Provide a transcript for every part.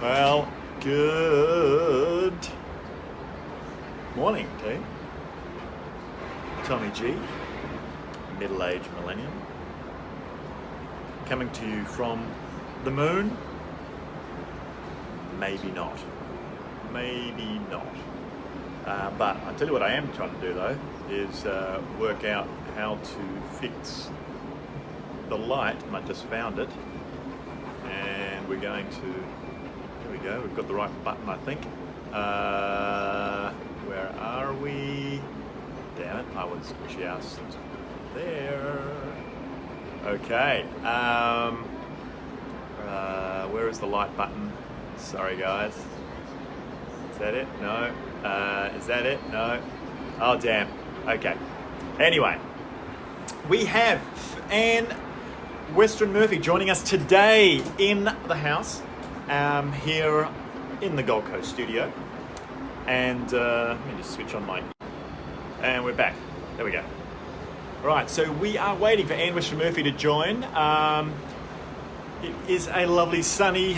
Well, good morning, team. Tommy G, Middle-Aged Millennial, coming to you from the moon. Maybe not. Maybe not. But I'll tell you what I am trying to do, though, is work out how to fix the light. And I just found it. And we're going to... Here we go. We've got the right button, I think. Where are we? Damn it, I was just there. Okay. Where is the light button? Sorry, guys. Is that it? No. Is that it? No. Oh, damn. Okay. Anyway, we have Anne Western Murphy joining us today in the house, here in the Gold Coast studio. And let me just switch on my... And we're back. There we go. Right, so we are waiting for Anne Western Murphy to join. It is a lovely sunny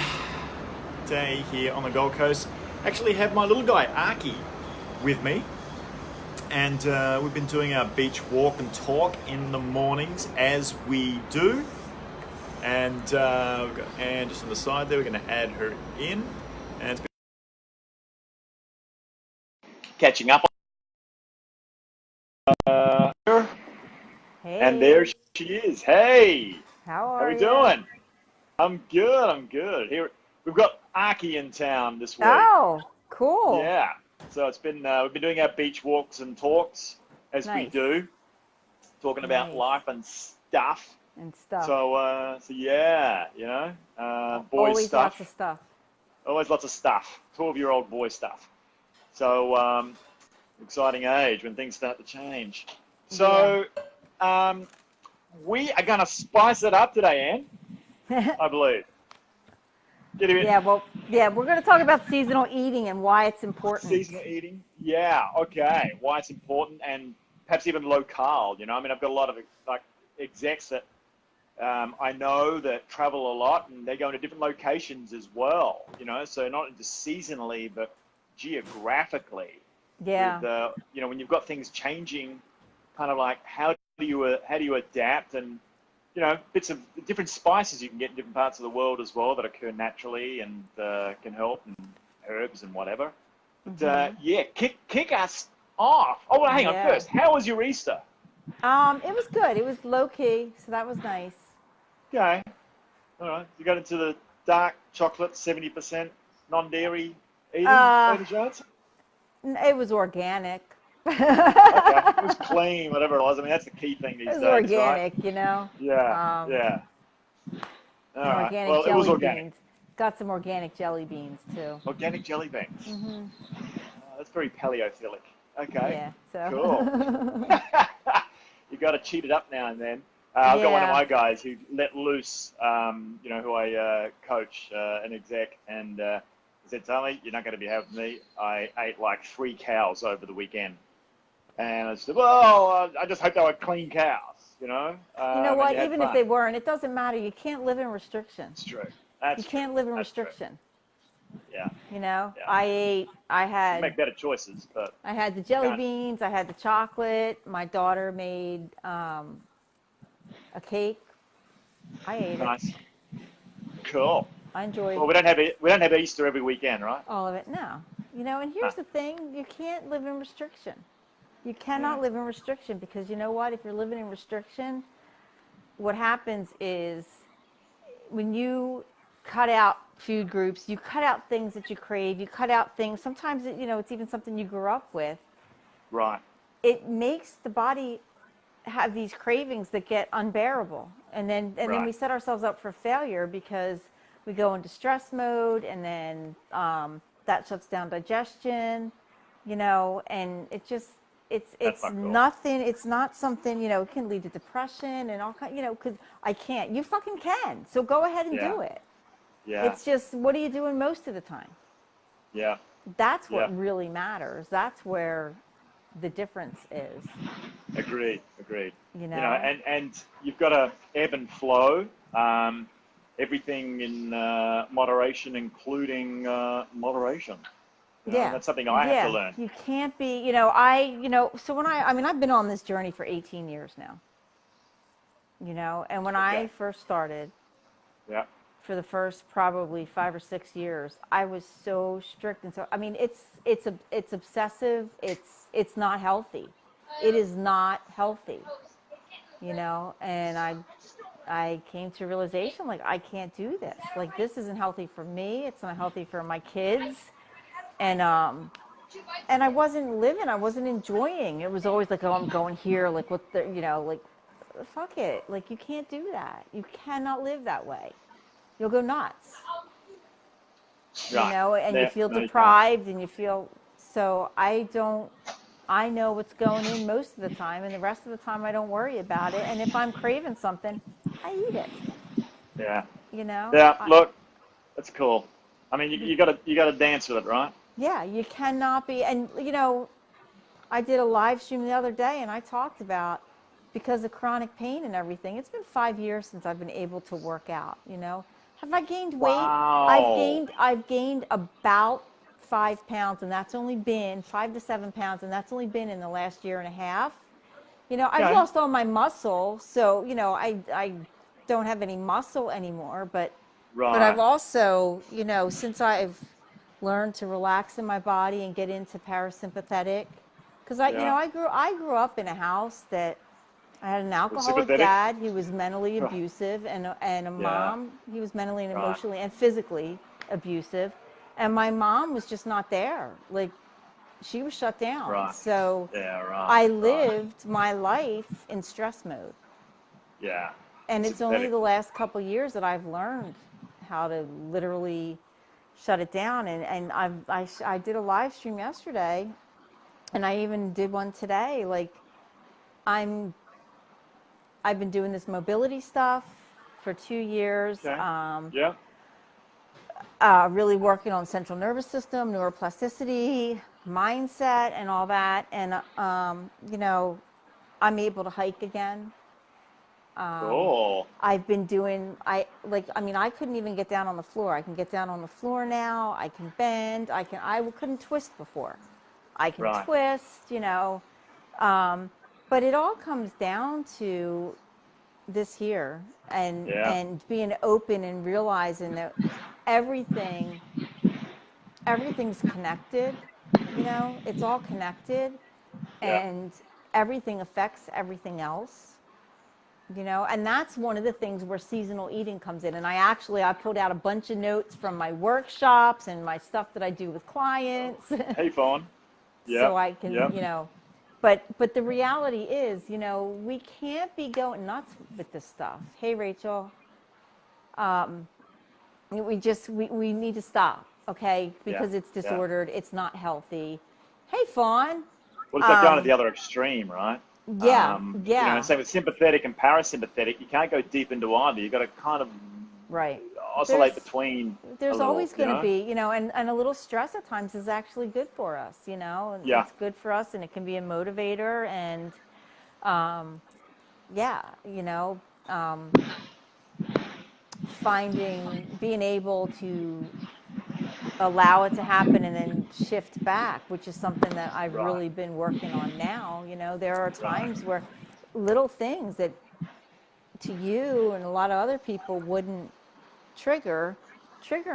day here on the Gold Coast. Actually have my little guy, Arky, with me. And we've been doing our beach walk and talk in the mornings, as we do. And we've got Anne just on the side there. We're going to add her in. And it's been catching up on her. Hey. And there she is. Hey! How How are we you? doing? I'm good. Here we've got Arky in town this week. Oh, cool. Yeah. So it's been we've been doing our beach walks and talks as we Nice. do, talking about Nice. life and stuff. And stuff. So yeah, you know, boy Always stuff. lots of stuff. Always lots of stuff. 12-year-old boy stuff. So exciting age when things start to change. So we are going to spice it up today, Anne. I believe. Get in. We're going to talk about seasonal eating and why it's important. Seasonal eating. Yeah. Okay. Why it's important, and perhaps even low carb. You know, I mean, I've got a lot of like execs that I know that travel a lot, and they go into different locations as well. You know, so not just seasonally, but geographically. Yeah. With, you know, when you've got things changing, kind of like how do you adapt, and you know, bits of different spices you can get in different parts of the world as well that occur naturally and can help, and herbs and whatever. But yeah, kick us off. Oh, well, hang on first. How was your Easter? It was good. It was low key, so that was nice. Okay. All right. You got into the dark chocolate, 70% non-dairy eating, Lady Jones? It was organic. Okay. It was clean, whatever it was. I mean, that's the key thing these days, It was organic, right? you know. Yeah. Yeah. All right. Organic Well, jelly it was organic. beans. Got some organic jelly beans too. Organic jelly beans. That's very paleophilic. Okay. Yeah. So. Cool. You got to cheat it up now and then. I've got one of my guys who let loose, you know, who I coach, an exec, and he said, "Tommy, you're not going to be having me. I ate like 3 cows over the weekend." And I said, "Well, I just hope they were clean cows, you know." You know what? Even if fun. they weren't, it doesn't matter. You can't live in restriction. It's true. You can't live in restriction. True. Yeah. You know, Yeah. I You had make better choices, but I had the jelly can't. beans. I had the chocolate. My daughter made a cake. I ate Nice. it. Cool. I enjoyed Well, we don't have Easter every weekend, right? all of it. No, you know. And here's the thing: you can't live in restriction. You cannot live in restriction because you know what? If you're living in restriction, what happens is when you cut out food groups, you cut out things that you crave, you cut out things, sometimes you know, it's even something you grew up with. Right. It makes the body have these cravings that get unbearable. And then we set ourselves up for failure because we go into stress mode, and then that shuts down digestion, you know, and it just, it's nothing. It's not something, you know, it can lead to depression and all kind, you know, because I can't. You fucking can. So go ahead and do it. Yeah. It's just, what are you doing most of the time? Yeah. That's what really matters. That's where the difference is. Agreed. You know, and you've got to ebb and flow. everything in moderation, including moderation. That's something I have to learn. You can't be, so I've been on this journey for 18 years now, and when I first started, for the first probably 5 or 6 years, I was so strict. And so, it's obsessive. It's not healthy. It is not healthy, and I came to realization, like, I can't do this. Like, this isn't healthy for me. It's not healthy for my kids. And I wasn't living. I wasn't enjoying. It was always like, oh, I'm going here. Like, what the, like, fuck it. Like, you can't do that. You cannot live that way. You'll go nuts. Right. And you feel deprived, and you feel, so I know what's going in most of the time, and the rest of the time I don't worry about it. And if I'm craving something, I eat it. Yeah. Yeah, look, that's cool. I mean, you gotta dance with it, right? Yeah, you cannot be. And, I did a live stream the other day, and I talked about, because of chronic pain and everything, it's been 5 years since I've been able to work out, Have I gained weight? Wow. I've gained about 5 pounds, and that's only been 5 to 7 pounds, and that's only been in the last year and a half. I've lost all my muscle, so, I don't have any muscle anymore, but I've also, since I've learned to relax in my body and get into parasympathetic, because I grew up in a house that I had an alcoholic dad. He was mentally abusive, and a mom. He was mentally and emotionally and physically abusive, and my mom was just not there. Like, she was shut down. Right. So I lived my life in stress mode. Yeah. And it's only the last couple years that I've learned how to literally shut it down. And I did a live stream yesterday, and I even did one today. Like, I've been doing this mobility stuff for 2 years. Okay. Really working on central nervous system, neuroplasticity, mindset, and all that. And I'm able to hike again. Cool. I've been doing, I couldn't even get down on the floor. I can get down on the floor now. I can bend. I couldn't twist before. I can twist, but it all comes down to this here, and being open and realizing that everything's connected. It's all connected, and everything affects everything else. And that's one of the things where seasonal eating comes in. And I pulled out a bunch of notes from my workshops and my stuff that I do with clients. Hey, Fawn. Yeah. So I can, but the reality is, we can't be going nuts with this stuff. Hey, Rachel. We need to stop, okay? Because it's disordered. It's not healthy. Hey, Fawn. Well, it's like going to the other extreme, right? Yeah. Same with sympathetic and parasympathetic. You can't go deep into either. You've got to kind of oscillate between. There's always going to be, and a little stress at times is actually good for us, and it's good for us, and it can be a motivator, and being able to allow it to happen and then shift back, which is something that I've really been working on now. There are times where little things that to you and a lot of other people wouldn't trigger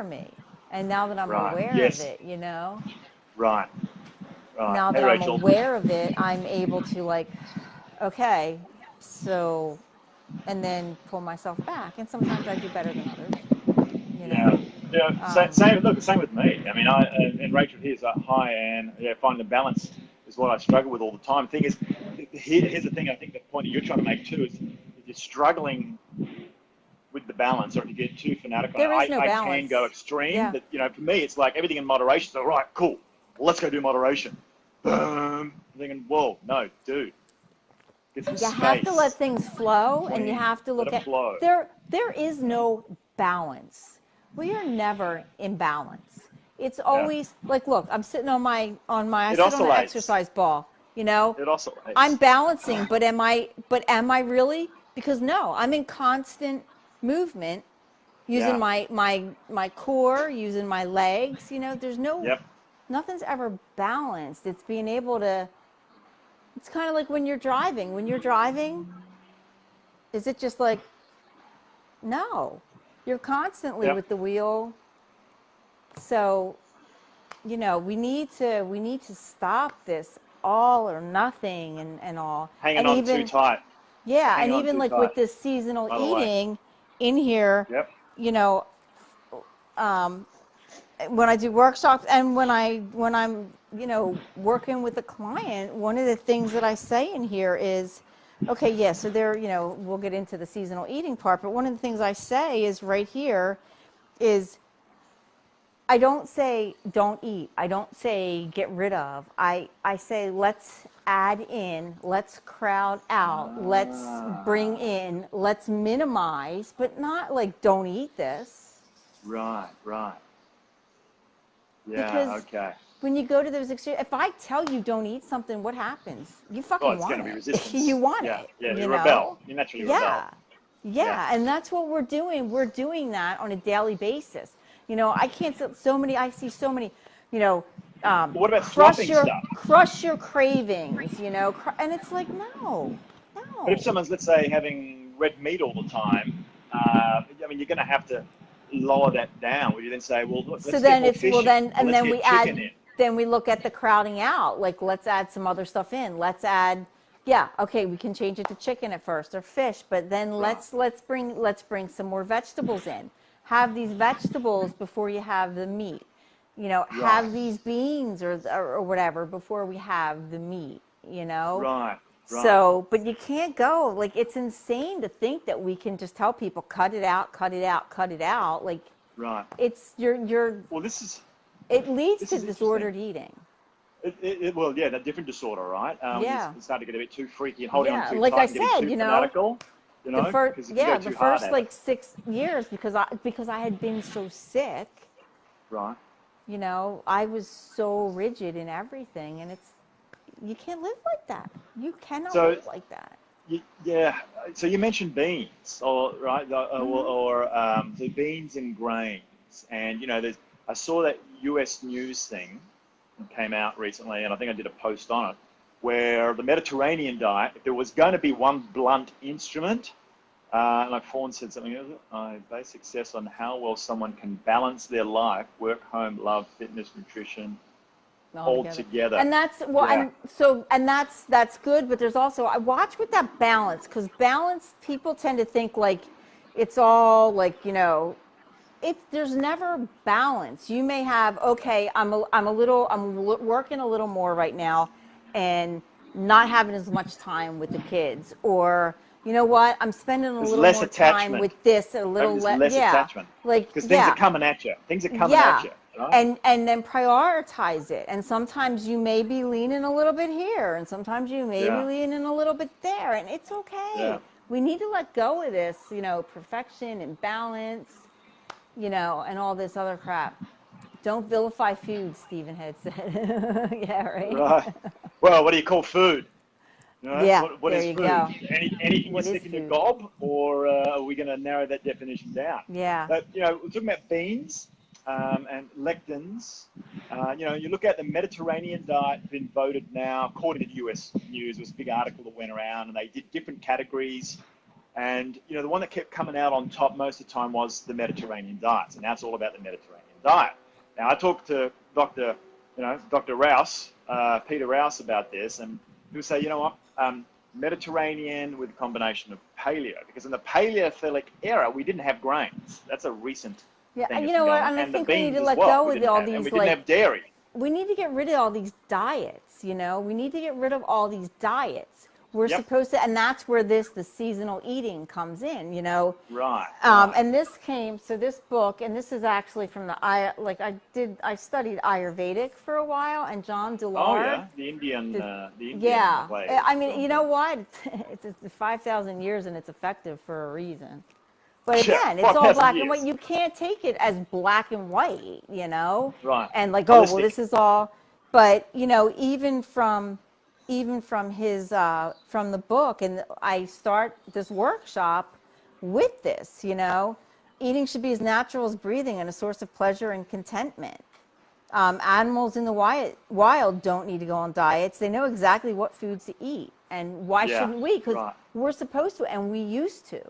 me. And now that I'm aware of it, Right. Now that I'm aware of it, I'm able to okay, so, and then pull myself back. And sometimes I do better than others. Same with me. I mean, and Rachel here's hi, and finding the balance is what I struggle with all the time. The thing is, here's the thing. I think the point that you're trying to make too is if you're struggling with the balance, or if you get too fanatical, I can go extreme. But for me, it's like everything in moderation. So right, cool. Well, let's go do moderation. I'm thinking, whoa, no, dude. You have to let things flow, and you have to look at flow. There is no balance. We are never in balance. It's always look, I'm sitting on an exercise ball, It oscillates. I'm balancing, but am I really? Because no, I'm in constant movement, using my core, using my legs. There's nothing's ever balanced. It's being able to. It's kind of like when you're driving. When you're driving, is it just like, no, you're constantly with the wheel. So, we need to stop this all or nothing and all. Hanging on too tight. Yeah, and even like with this seasonal eating in here, when I do workshops and when I'm working with a client, one of the things that I say in here is, okay, yeah, so we'll get into the seasonal eating part, but one of the things I say is right here is, I don't say don't eat. I don't say get rid of. I say let's add in, let's crowd out, let's bring in, let's minimize, but not like don't eat this. Right. Yeah, because okay. When you go to those extremes, if I tell you don't eat something, what happens? You fucking want it. It's going to be resistance. You want it. Yeah, you rebel. You naturally rebel. Yeah, and that's what we're doing. We're doing that on a daily basis. I can't. I see so many. What about stuff? Crush your cravings. And it's like no. But if someone's, let's say, having red meat all the time, you're going to have to lower that down. Would you then say, well, let's get more fish and then we add in. Then we look at the crowding out. Like, let's add some other stuff in. Let's add. Yeah, okay, we can change it to chicken at first or fish, but then let's bring some more vegetables in. Have these vegetables before you have the meat. Have these beans or whatever before we have the meat, Right. So, but you can't go, like, it's insane to think that we can just tell people, cut it out. Like, right. It's, well, it leads to disordered eating. That different disorder, right? It's starting to get a bit too freaky and holding on too like tight. I said, fanatical, the first like 6 years, because I had been so sick. Right. I was so rigid in everything, and you can't live like that. You cannot live like that. So you mentioned beans, or beans and grains, and I saw that U.S. news thing came out recently, and I think I did a post on it, where the Mediterranean diet, if there was going to be one blunt instrument, like Fawn said something, I base success on how well someone can balance their life, work, home, love, fitness, nutrition, all together. And that's that's good, but there's also, I watch with that balance, because balance, people tend to think like it's all like, there's never balance. You may have, okay, I'm working a little more right now and not having as much time with the kids, or you know what, I'm spending a little more time with this, a little less attachment. Like, because things are coming at you. Things are coming at you. Right? And then prioritize it. And sometimes you may be leaning a little bit here, and sometimes you may be leaning a little bit there, and it's okay. Yeah. We need to let go of this, perfection and balance, and all this other crap. Don't vilify food, Stephen had said. Yeah, right. Right. Well, what do you call food? Yeah, what there is you food? go. Anything you stick in your gob, or are we going to narrow that definition down? Yeah. But, we're talking about beans and lectins. You look at the Mediterranean diet, been voted now, according to the US News, there was a big article that went around, and they did different categories. And, the one that kept coming out on top most of the time was the Mediterranean diet. So now it's all about the Mediterranean diet. Now, I talked to Dr. Rouse, Peter Rouse, about this, and he would say, Mediterranean with a combination of paleo, because in the Paleophilic era, we didn't have grains. That's a recent thing. And what? And I think we need to let go of all these, and we didn't have dairy. We need to get rid of all these diets, We need to get rid of all these diets. We're supposed to, and that's where the seasonal eating comes in, Right. And this book, and this is actually from I studied Ayurvedic for a while, and John Dular. Oh yeah, the Indian way. I mean, you know what? It's 5,000 years, and it's effective for a reason. But again, it's all black and white. You can't take it as black and white, Right. And like, this is all. But even from his from the book, and I start this workshop with this, eating should be as natural as breathing and a source of pleasure and contentment. Animals in the wild don't need to go on diets. They know exactly what foods to eat. And why shouldn't we? Because we're supposed to, and we used to.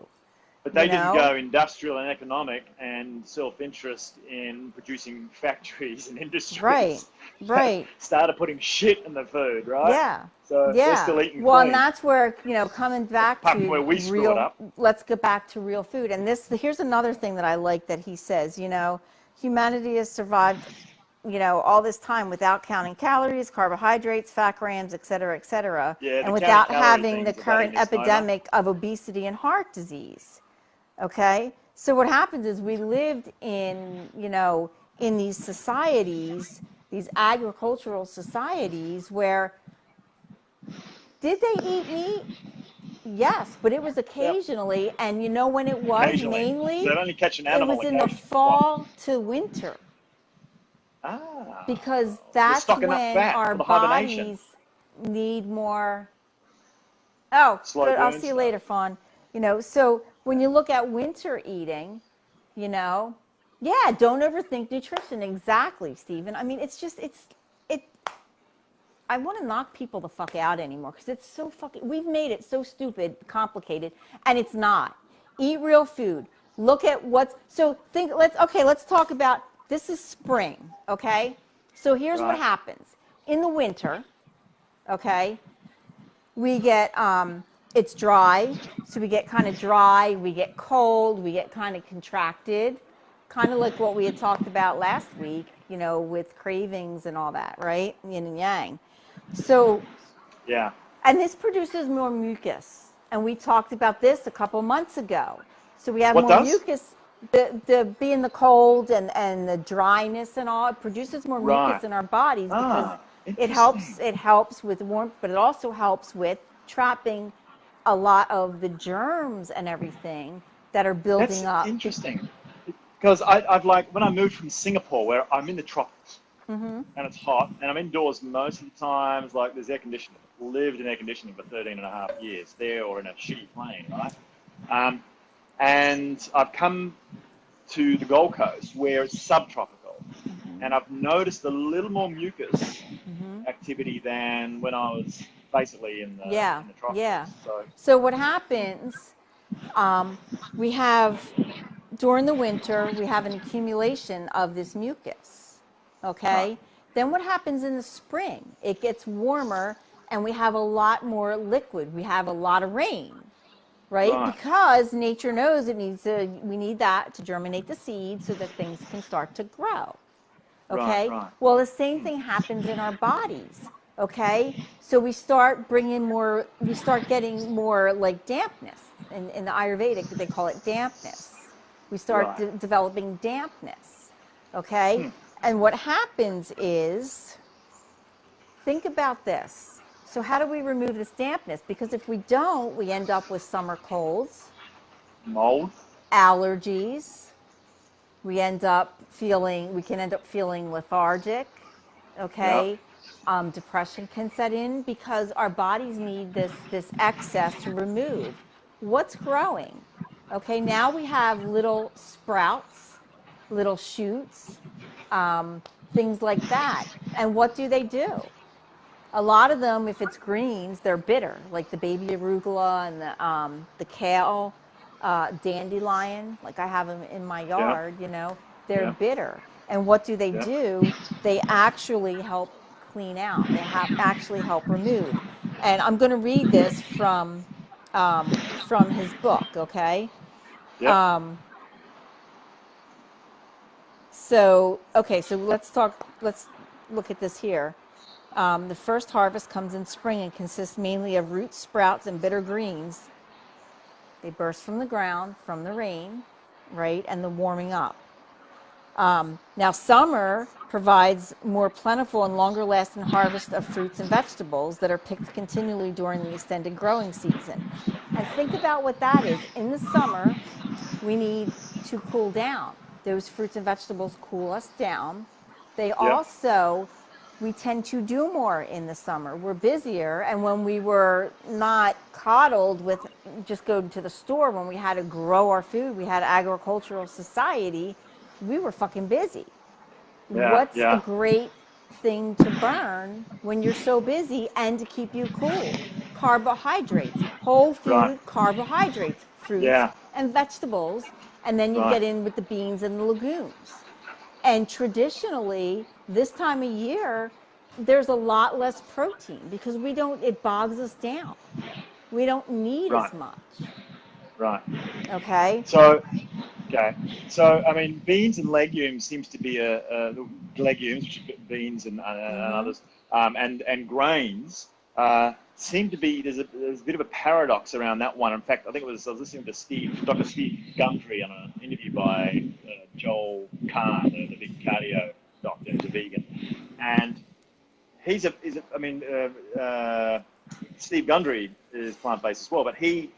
But they didn't go industrial and economic and self-interest in producing factories and industries. Right. Started putting shit in the food, right? Yeah. So they're still eating Well, clean. and that's where, coming back Apart to from where we screw it up. let's get back to real food. And here's another thing that I like that he says, humanity has survived, all this time without counting calories, carbohydrates, fat grams, et cetera, Yeah, and without having the current epidemic of obesity and heart disease. Okay? So what happens is we lived in these societies, these agricultural societies where did they eat meat? Yes, but it was occasionally, and you know when it was mainly? So they'd only catch an animal it was in the fall to winter. Because that's when our bodies need more. Oh, good. I'll see you later, Fawn. So when you look at winter eating, don't overthink nutrition. Exactly, Stephen. I mean, I want to knock people the fuck out anymore because it's so we've made it so stupid, complicated, and it's not. Eat real food. Look at let's talk about, this is spring, okay? So here's what happens. In the winter, okay, we get, it's dry, so we get kind of dry, we get cold, we get kind of contracted, kind of like what we had talked about last week, with cravings and all that, right? Yin and yang. So, and this produces more mucus. And we talked about this a couple months ago. So we have more mucus. The being the cold and the dryness and all, it produces more mucus in our bodies because it helps with warmth, but it also helps with trapping a lot of the germs and everything that are building up. That's interesting. Because I've when I moved from Singapore, where I'm in the tropics, and it's hot, and I'm indoors most of the time, there's air conditioning. Lived in air conditioning for 13 and a half years there, or in a shitty plane, right? And I've come to the Gold Coast where it's subtropical, and I've noticed a little more mucus activity than when I was basically in the tropics. Yeah. So what happens, we have, during the winter, we have an accumulation of this mucus. Okay? Then what happens in the spring? It gets warmer and we have a lot more liquid. We have a lot of rain, right? Because nature knows we need that to germinate the seeds so that things can start to grow. Okay? Well, the same thing happens in our bodies. Okay? So we start getting more dampness. In the Ayurvedic, they call it dampness. We start developing dampness. Okay? And what happens is, think about this. So how do we remove this dampness? Because if we don't, we end up with summer colds, mold, allergies. We can end up feeling lethargic. Okay? Depression can set in because our bodies need this excess removed. What's growing? Okay, now we have little sprouts, little shoots, things like that. And what do? A lot of them, if it's greens, they're bitter, like the baby arugula and the kale, dandelion. Like I have them in my yard, they're bitter. And what do? They actually help clean out. They actually help remove. And I'm going to read this from his book, okay? So let's look at this here. The first harvest comes in spring and consists mainly of roots, sprouts, and bitter greens. They burst from the ground, from the rain, right, and the warming up. Now, summer provides more plentiful and longer-lasting harvest of fruits and vegetables that are picked continually during the extended growing season. And think about what that is. In the summer, we need to cool down. Those fruits and vegetables cool us down. They also we tend to do more in the summer. We're busier. And when we were not coddled with just going to the store, when we had to grow our food, we had agricultural society, we were fucking busy. What's a great thing to burn when you're so busy and to keep you cool? Carbohydrates, whole food carbohydrates, fruits and vegetables. And then you get in with the beans and the legumes. And traditionally, this time of year, there's a lot less protein because it bogs us down. We don't need as much. Right. Okay. So, I mean, beans and legumes seems to be legumes, which are beans and others, and grains seem to be, there's a bit of a paradox around that one. In fact, I think I was listening to Dr. Steve Gundry on an interview by Joel Kahn, the big cardio doctor who's a vegan. And Steve Gundry is plant-based as well, but he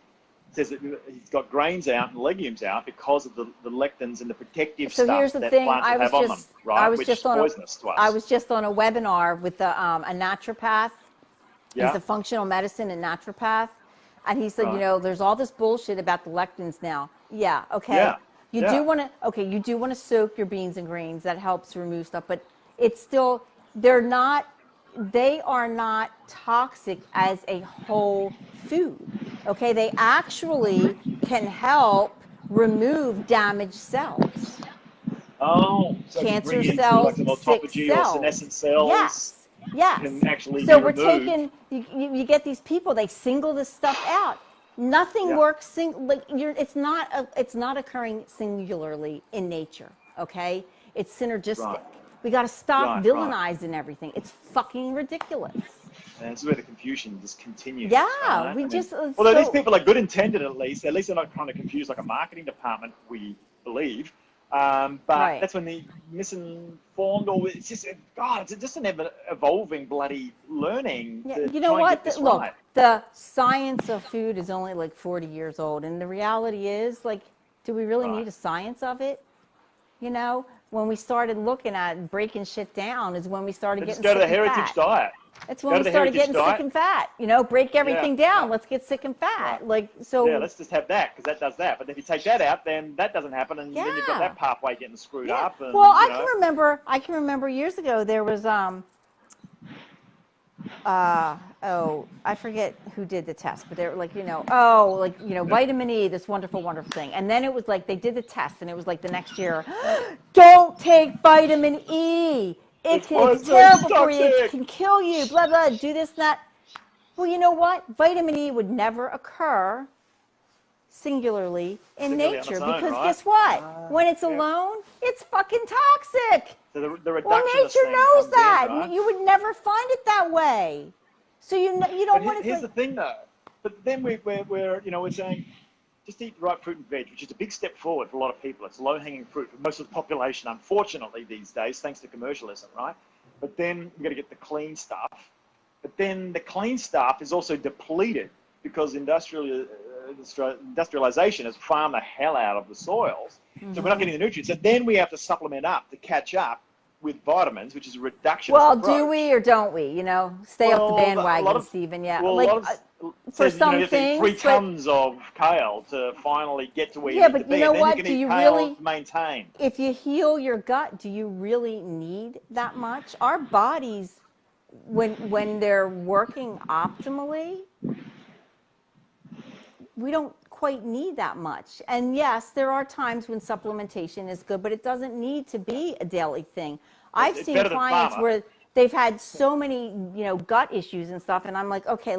says that he's got grains out and legumes out because of the lectins and the protective stuff that plants have on them, right? Which is poisonous to us. I was just on a webinar with a naturopath. He's a functional medicine and naturopath. And he said, there's all this bullshit about the lectins now. Yeah, okay. Yeah. You do want to soak your beans and grains. That helps remove stuff, but it's still, they are not toxic as a whole food. Okay, they actually can help remove damaged cells. Oh, so cancer cells, sick cells, senescent cells. Yes. Can actually so be we're removed. taking. You get these people. They single this stuff out. Nothing works. It's not occurring singularly in nature. Okay, it's synergistic. Right. We got to stop villainizing everything. It's fucking ridiculous. And this is where the confusion just continues. Yeah, right? Although these people are good intended, at least they're not trying to confuse like a marketing department, we believe. But that's when the misinformed, or it's just it's just an evolving bloody learning. Yeah, to you know try what? And get this Look, right. the science of food is only like 40 years old, and the reality is, like, do we really need a science of it? When we started looking at breaking shit down is when we started getting sick and fat. Go to the heritage diet. That's when we started getting sick and fat. Break everything down. Let's get sick and fat. Right. Let's just have that because that does that. But if you take that out, then that doesn't happen, and then you've got that pathway getting screwed up. And, well, I can remember years ago there was I forget who did the test, but they were like, vitamin E, this wonderful, wonderful thing. And then it was like they did the test, and it was like the next year, don't take vitamin E. It's terrible for you. It can kill you. Blah, blah, do this, that. Well, you know what? Vitamin E would never occur singularly in nature because guess what? When it's alone, it's fucking toxic. So the nature knows that. Right? You would never find it that way. So you don't want to. Here's the thing, though. But then we're saying just eat the right fruit and veg, which is a big step forward for a lot of people. It's low-hanging fruit for most of the population, unfortunately, these days, thanks to commercialism, right? But then we've got to get the clean stuff. But then the clean stuff is also depleted because industrialization has farmed the hell out of the soils. Mm-hmm. So we're not getting the nutrients. So then we have to supplement up to catch up with vitamins, which is a reduction. Well, do we or don't we? Stay off the bandwagon, Stephen. Yeah. Well, for some things, 3 tons of kale to finally get to where you need to be. Yeah, but you know what? Do you really maintain? If you heal your gut, do you really need that much? Our bodies, when they're working optimally, we don't quite need that much. And yes, there are times when supplementation is good, but it doesn't need to be a daily thing. I've seen clients where they've had so many, gut issues and stuff, and I'm like, okay,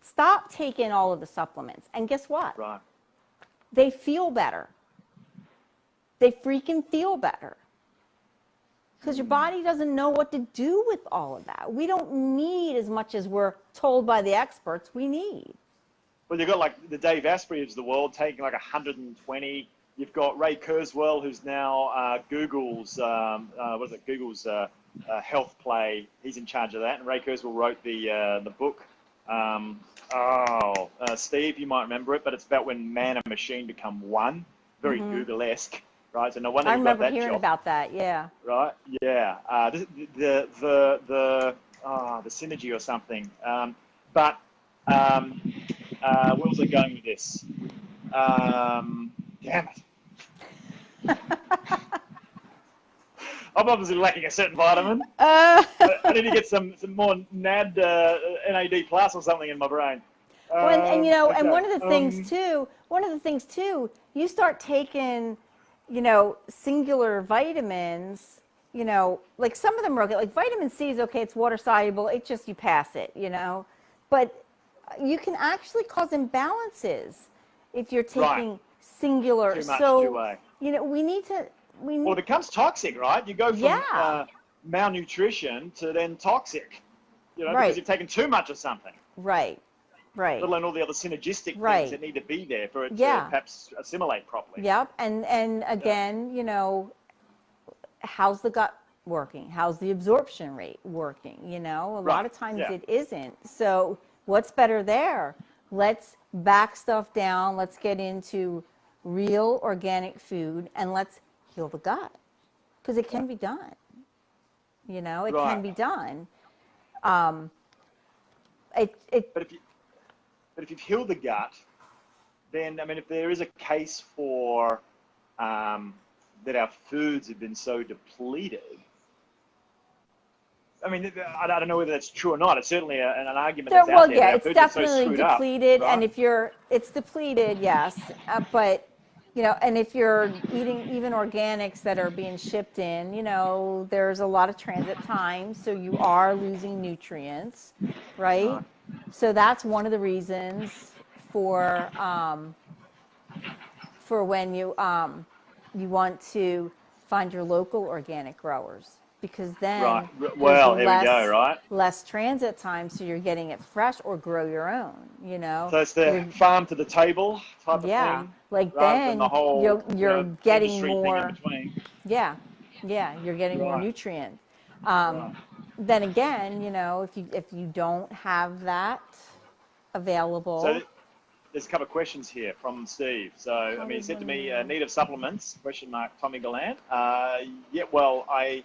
stop taking all of the supplements. And guess what? Right. They feel better. They freaking feel better. Because your body doesn't know what to do with all of that. We don't need as much as we're told by the experts we need. Well, you've got like the Dave Asprey of the world taking like 120. You've got Ray Kurzweil, who's now Google's Google's health play. He's in charge of that. And Ray Kurzweil wrote the book. Steve, you might remember it, but it's about when man and machine become one. Very Google-esque. right? So no wonder I you've got remember that hearing job, about that. Yeah. right? Yeah, the synergy or something. But where was I going with this? Damn it! I'm obviously lacking a certain vitamin. I need to get some more NAD plus or something in my brain. Well, and Okay. and one of the things too, you start taking, singular vitamins, like some of them are okay. Like vitamin C is okay, it's water soluble, it's just you pass it, but you can actually cause imbalances if you're taking Right. singular. Too much, So, too way. Well, it becomes toxic, right? You go from Yeah. malnutrition to then toxic, because Right. you've taken too much of something. Right. Let alone all the other synergistic Right. things that need to be there for it to Yeah. perhaps assimilate properly. Yep. And again, how's the gut working? How's the absorption rate working? A lot of times it isn't. So what's better there? Let's back stuff down. Let's get into real organic food and let's heal the gut because it can be done. It can be done. But if you've healed the gut, then, if there is a case for that our foods have been so depleted, I don't know whether that's true or not. It's certainly an argument that's out there. Yeah, it's definitely depleted. Up, right? And it's depleted, yes. But, and if you're eating even organics that are being shipped in, there's a lot of transit time. So you are losing nutrients, right? So that's one of the reasons for when you want to find your local organic growers, because then Well, there's here we go, right? less transit time, so you're getting it fresh, or grow your own. So it's the farm to the table type of thing. Yeah, like rather then than the whole, you're getting industry more. thing in between. Yeah, you're getting more nutrient. Then again, if you don't have that available. So there's a couple of questions here from Steve. So, he said to me, need of supplements, ? Tommy Gallant. Yeah, well, I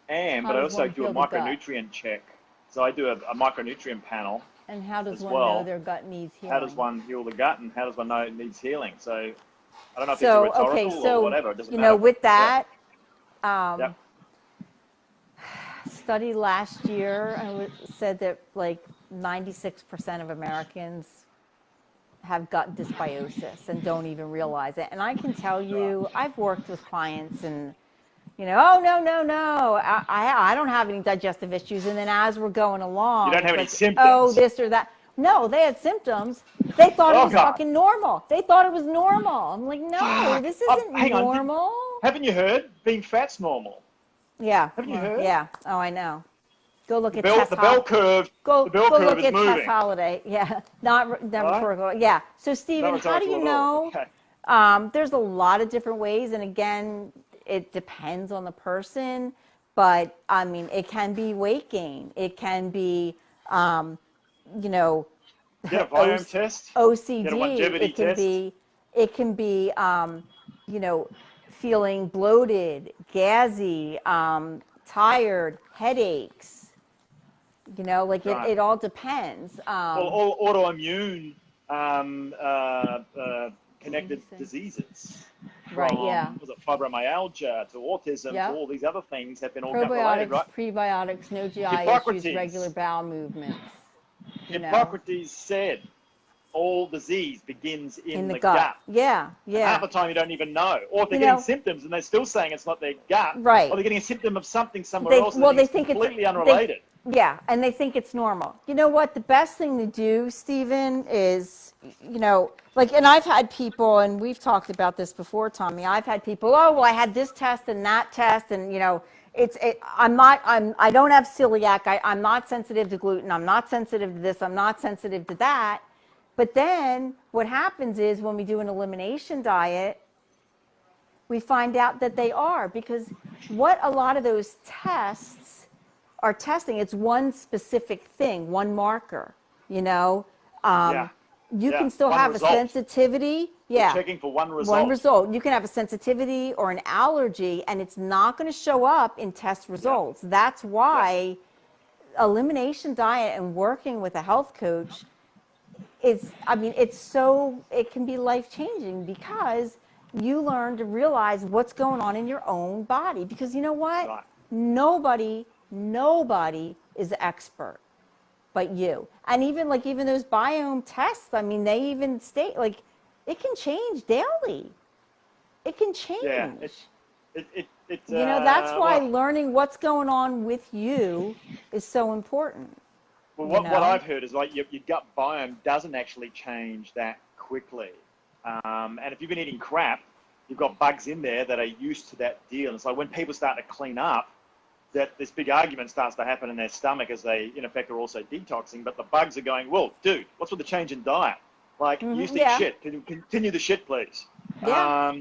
am, but I also do a micronutrient check. So I do a micronutrient panel. And how does one know their gut needs healing? How does one heal the gut, and how does one know it needs healing? So I don't know if it's rhetorical or whatever. It doesn't matter. With that, study last year said that like 96% of Americans have gut dysbiosis and don't even realize it. And I can tell you, I've worked with clients and, oh, no, I don't have any digestive issues. And then as we're going along, you don't have any symptoms. Oh, this or that. No, they had symptoms. They thought it was fucking normal. They thought it was normal. I'm like, no, this isn't normal. Haven't you heard? Being fat's normal. Yeah. Haven't you heard? Yeah. Oh, I know. Go look at the bell curve. Go look at moving. Tess Holiday. Yeah, not rhetorical. Yeah. So Stephen, how do you know? Okay. There's a lot of different ways, and again, it depends on the person. But it can be weight gain. It can be, Get a biome test. OCD. Get a longevity test. It can be, feeling bloated, gassy, tired, headaches. It all depends. All autoimmune connected diseases. Right, yeah. Was it fibromyalgia to autism to all these other things have been all probiotics, right? Prebiotics, no GI issues, regular bowel movements. Hippocrates said all disease begins in the gut. Yeah. And half the time you don't even know. Or if they're getting symptoms and they're still saying it's not their gut. Right. Or they're getting a symptom of something somewhere else. They think it's completely unrelated. And they think it's normal. You know what? The best thing to do, Stephen, is, and I've had people, and we've talked about this before, Tommy. I've had people, I had this test and that test, and I don't have celiac. I'm not sensitive to gluten. I'm not sensitive to this. I'm not sensitive to that. But then what happens is when we do an elimination diet, we find out that they are, because what a lot of those tests are testing, it's one specific thing, one marker, You Yeah. can still One have result. a sensitivity. You're Yeah. checking for one result. One result. You can have a sensitivity or an allergy, and it's not going to show up in test results. That's why elimination diet and working with a health coach is, I mean, it can be life changing because you learn to realize what's going on in your own body. Because you know what? Right. Nobody is expert but you. And even those biome tests, I mean, they even state like it can change daily. It can change. Yeah. That's why Well, learning what's going on with you is so important. what I've heard is like your gut biome doesn't actually change that quickly. And if you've been eating crap, you've got bugs in there that are used to that deal. And so when people start to clean up, that this big argument starts to happen in their stomach as they, in effect, are also detoxing. But the bugs are going, well, dude, what's with the change in diet? Like, you used to eat shit. Can you continue the shit, please? Yeah.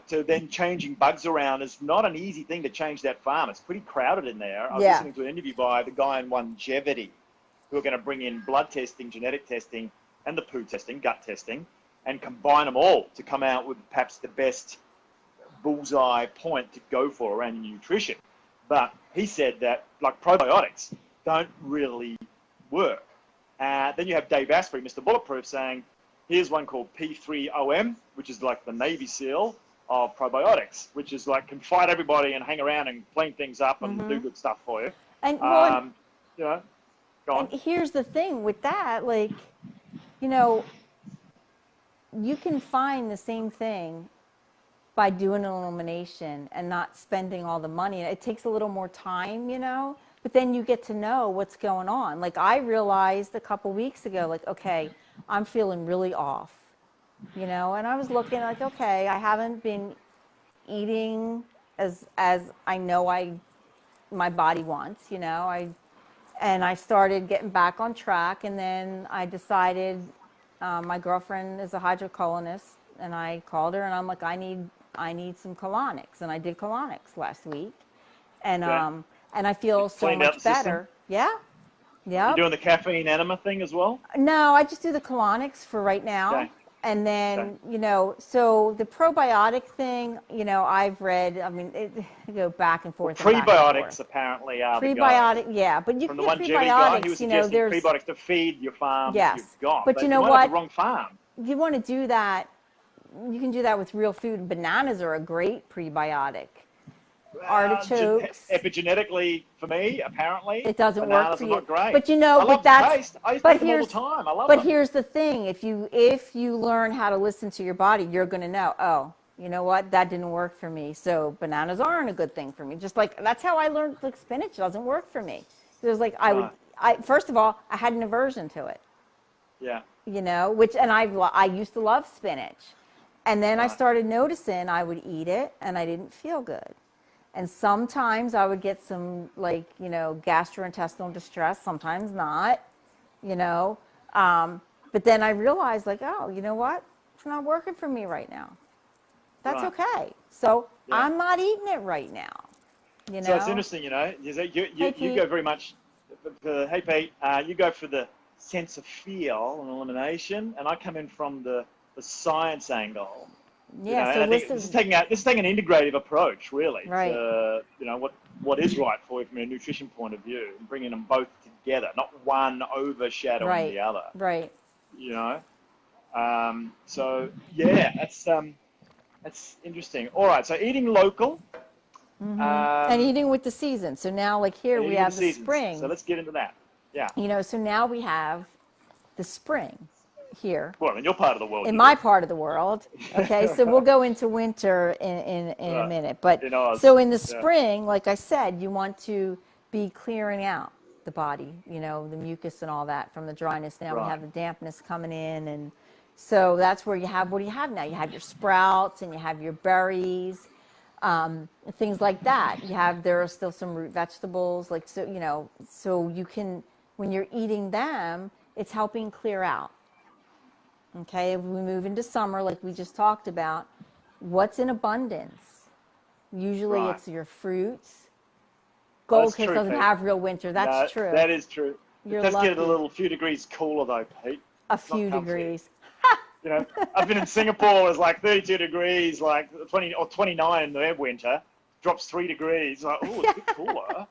So then changing bugs around is not an easy thing to change that farm. It's pretty crowded in there. I was listening to an interview by the guy in Longevity who are going to bring in blood testing, genetic testing, and the poo testing, gut testing, and combine them all to come out with perhaps the best bullseye point to go for around your nutrition. But he said that like probiotics don't really work. Then you have Dave Asprey, Mr. Bulletproof, saying, here's one called P3OM, which is like the Navy SEAL of probiotics, which is like can fight everybody and hang around and clean things up and do good stuff for you. And go on. And here's the thing with that, like, you can find the same thing by doing an elimination and not spending all the money. It takes a little more time, but then you get to know what's going on. Like I realized a couple weeks ago, like, okay, I'm feeling really off, and I was looking like, okay, I haven't been eating as I know my body wants, and I started getting back on track. And then I decided, my girlfriend is a hydrocolonist, and I called her and I'm like, I need some colonics, and I did colonics last week, and I feel so much better. Yeah. Yeah. You doing the caffeine enema thing as well? No, I just do the colonics for right now. Okay. And then, so the probiotic thing, I've read, I mean, you go back and forth. Well, prebiotics apparently are the prebiotic, yeah, but you from can the get longevity guy, he was prebiotics, suggesting there's prebiotics to feed your farm yes, you've got. but you know might what? have the wrong farm. You want to do that. You can do that with real food. Bananas are a great prebiotic. Artichokes. Epigenetically, for me, apparently, it doesn't work for you. Are not great. But I love the taste. I used to eat them all the time. I love them. But here's the thing: if you learn how to listen to your body, you're going to know. Oh, you know what? That didn't work for me. So bananas aren't a good thing for me. Just like that's how I learned. Like spinach doesn't work for me. It was like first of all, I had an aversion to it. Yeah. I used to love spinach, and then I started noticing I would eat it and I didn't feel good. And sometimes I would get some gastrointestinal distress, sometimes not, but then I realized like, oh, you know what? It's not working for me right now. That's okay. So I'm not eating it right now, So it's interesting, you go very much, hey Pete, you go for the sense of feel and elimination, and I come in from the science angle. Yeah, so I think this is taking an integrative approach, really. Right. What is right for you from a nutrition point of view, and bringing them both together, not one overshadowing the other. Right. So yeah, that's interesting. All right, so eating local. Mm-hmm. And eating with the season. So now, like here, we have the spring. So let's get into that. Yeah. So now we have the spring here. Well, in your part of the world. In my part of the world. Okay, so we'll go into winter in a minute. But so in the spring, like I said, you want to be clearing out the body, the mucus and all that from the dryness. Now we have the dampness coming in, and so that's where you have, what do you have now? You have your sprouts and you have your berries, things like that. There are still some root vegetables, like, so you can, when you're eating them, it's helping clear out. Okay, if we move into summer, like we just talked about, what's in abundance? Usually it's your fruits. Gold Coast doesn't have real winter. That's true. That is true. You're Let's lucky. get it a few degrees cooler though, Pete. A It's not few comfy. degrees. You know, I've been in Singapore. It was like 32 degrees, like 20 or 29 in the winter. Drops 3 degrees. Like, oh, it's a bit cooler,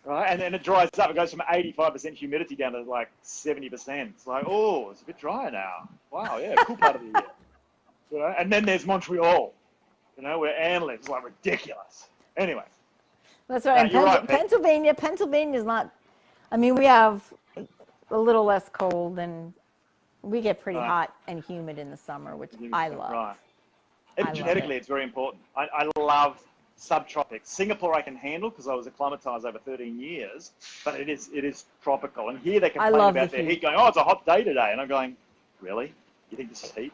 right? And then it dries up. It goes from 85% humidity down to like 70%. It's like, oh, it's a bit drier now. Wow, yeah, cool part of the year. You know? And then there's Montreal, you know, where Anne lives. Like ridiculous. Anyway. That's right. And you're right, Pete. Pennsylvania's not. I mean, we have a little less cold, and we get pretty Right. hot and humid in the summer, which I love. Right. I love Genetically, it. it's very important. I love subtropics. Singapore I can handle because I was acclimatized over 13 years, but it is tropical. And here they complain love about the their heat. heat, going, oh, it's a hot day today. And I'm going, really? You think this is heat?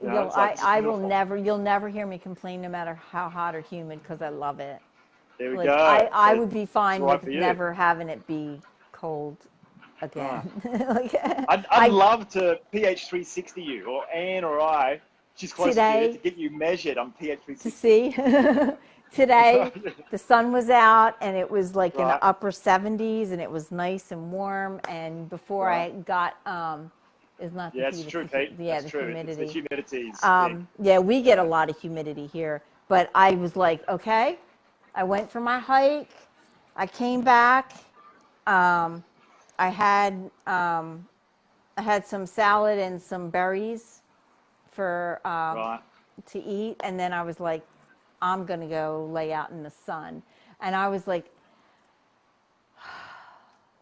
You know, it's like, this is beautiful. You'll never hear me complain no matter how hot or humid because I love it. There we Like, go. I would be fine right with for you. never having it be cold again. Like, I'd love to pH 360 you, or Anne or I. She's close to you, to get you measured on pH 360. To see. Today, the sun was out, and it was like in Right. the upper 70s, and it was nice and warm. And before Right. I got, it's not the Yeah, heat, it's true, the, Pete. yeah, That's the true. humidity. It's the humidity. Yeah, we get a lot of humidity here. But I was like, okay. I went for my hike. I came back. I had some salad and some berries for Right. to eat, and then I was like, I'm gonna go lay out in the sun, and I was like,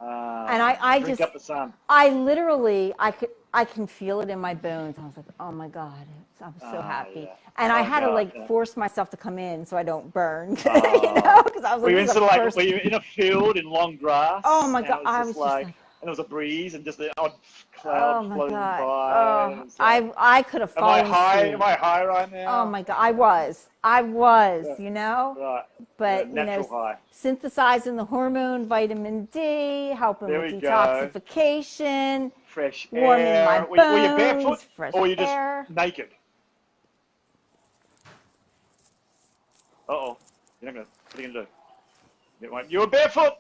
and I drink just, up the sun. I literally, I can feel it in my bones. I was like, oh my God, I'm so happy. Yeah. And I Oh, had to God, like yeah. force myself to come in so I don't burn, you know, because I was Were like, you this in is sort of the like, first. were you in a field in long grass? Oh my and God, it was I just was just like, like, and there was a breeze and just the odd oh cloud my floating God, by. and oh, it's like, I could have am I fallen high? asleep. Am I high right now? Oh my God, I was, Yeah. you know. Right. But, Yeah, natural high. synthesizing the hormone vitamin D, helping There with we go. detoxification, Fresh warming air. my Were you barefoot bones, fresh or were you just air. naked? Uh-oh. You're not gonna, what are you going to do? You were barefoot.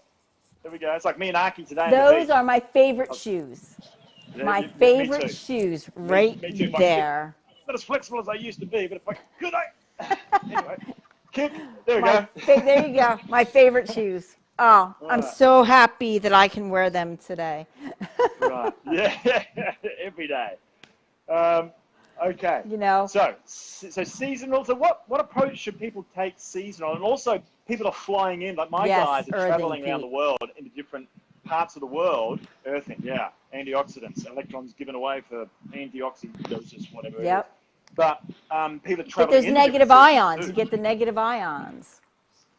There we go. It's like me and Aki today on the Those beach. are my favorite shoes. Yeah, My me favorite too. shoes, right Me too. If I there. not as flexible as I used to be, but if I could, anyway, kick. There we go. There you go. My favorite shoes. Oh, I'm Right. so happy that I can wear them today. Right. Yeah. Every day. Okay. You know. So seasonal. So what approach should people take seasonal? And also, people are flying in. Like my Yes, guys are earthing, traveling around Pete. the world into different parts of the world. Earthing, yeah. Antioxidants, electrons given away for antioxidoses, whatever it is. Yep. But people are Get traveling those into negative different seasons ions. too. You get the negative ions.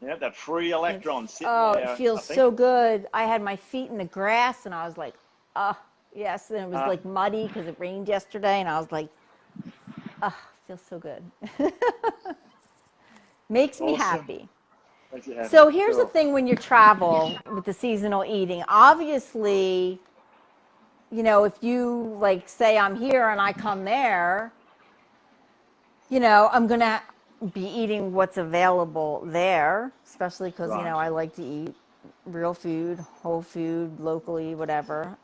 Yeah, that free electron sitting Oh, there. it feels I think. so good. I had my feet in the grass, and I was like, yes. And it was like muddy because it rained yesterday, and I was like, feels so good. Makes me Awesome. happy. Makes you happy. So here's Cool. the thing when you travel with the seasonal eating. Obviously, if you like say I'm here and I come there, I'm going to be eating what's available there, especially because, Right. I like to eat real food, whole food, locally, whatever.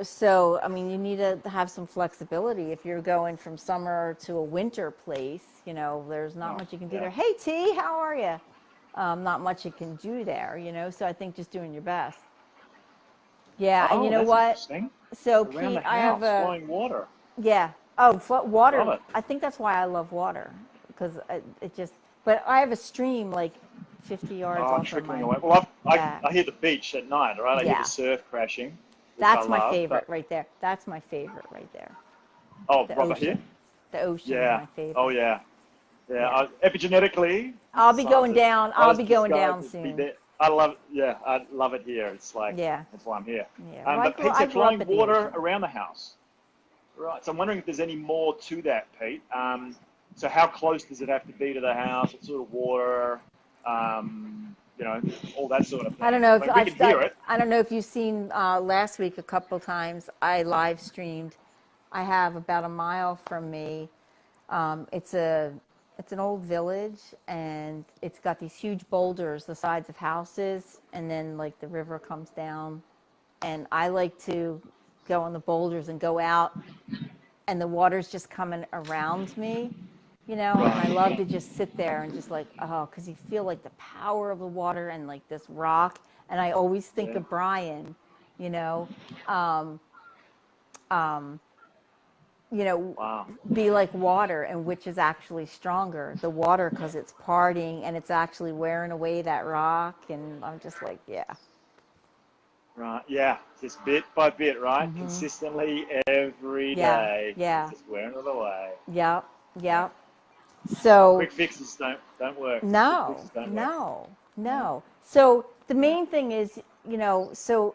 So, I mean, you need to have some flexibility. If you're going from summer to a winter place, there's not much you can do there. Hey, T, how are you? Not much you can do there, So I think just doing your best. Yeah, and you know that's what? interesting. So, Around Pete, the I have house, flowing water. yeah. Oh, water. Love it. I think that's why I love water, because it just. But I have a stream like 50 yards off of Trickling my. away. Well, Yeah. I hear the beach at night, right? I hear Yeah. the surf crashing. which That's I my love, favorite but- right there. That's my favorite right there. Oh, The right ocean. here? The ocean is Yeah. my favorite. Oh, yeah. Yeah. Yeah. I'll Epigenetically. be scientists going down. I'll want be us going to down be soon. there. I love it here. It's like, Yeah. that's why I'm here. Yeah. Well, But Pete I said grew up flowing at the water ocean. around the house. Right. So I'm wondering if there's any more to that, Pete. So how close does it have to be to the house? What sort of water? All that sort of thing. I don't know if we can hear it. I don't know if you've seen last week a couple times. I live streamed. I have about a mile from me. It's an old village, and it's got these huge boulders the sides of houses, and then like the river comes down. And I like to go on the boulders and go out, and the water's just coming around me, and I love to just sit there and just like, because you feel like the power of the water and like this rock. And I always think of Brian, um, um, be like water, and which is actually stronger, the water, because it's partying and it's actually wearing away that rock. And I'm just like, yeah. Right, yeah, just bit by bit, right? Consistently every day. Yeah. Just wearing it away. Yep. So Quick fixes don't work. no, Quick fixes don't no, work. no. So the main thing is, so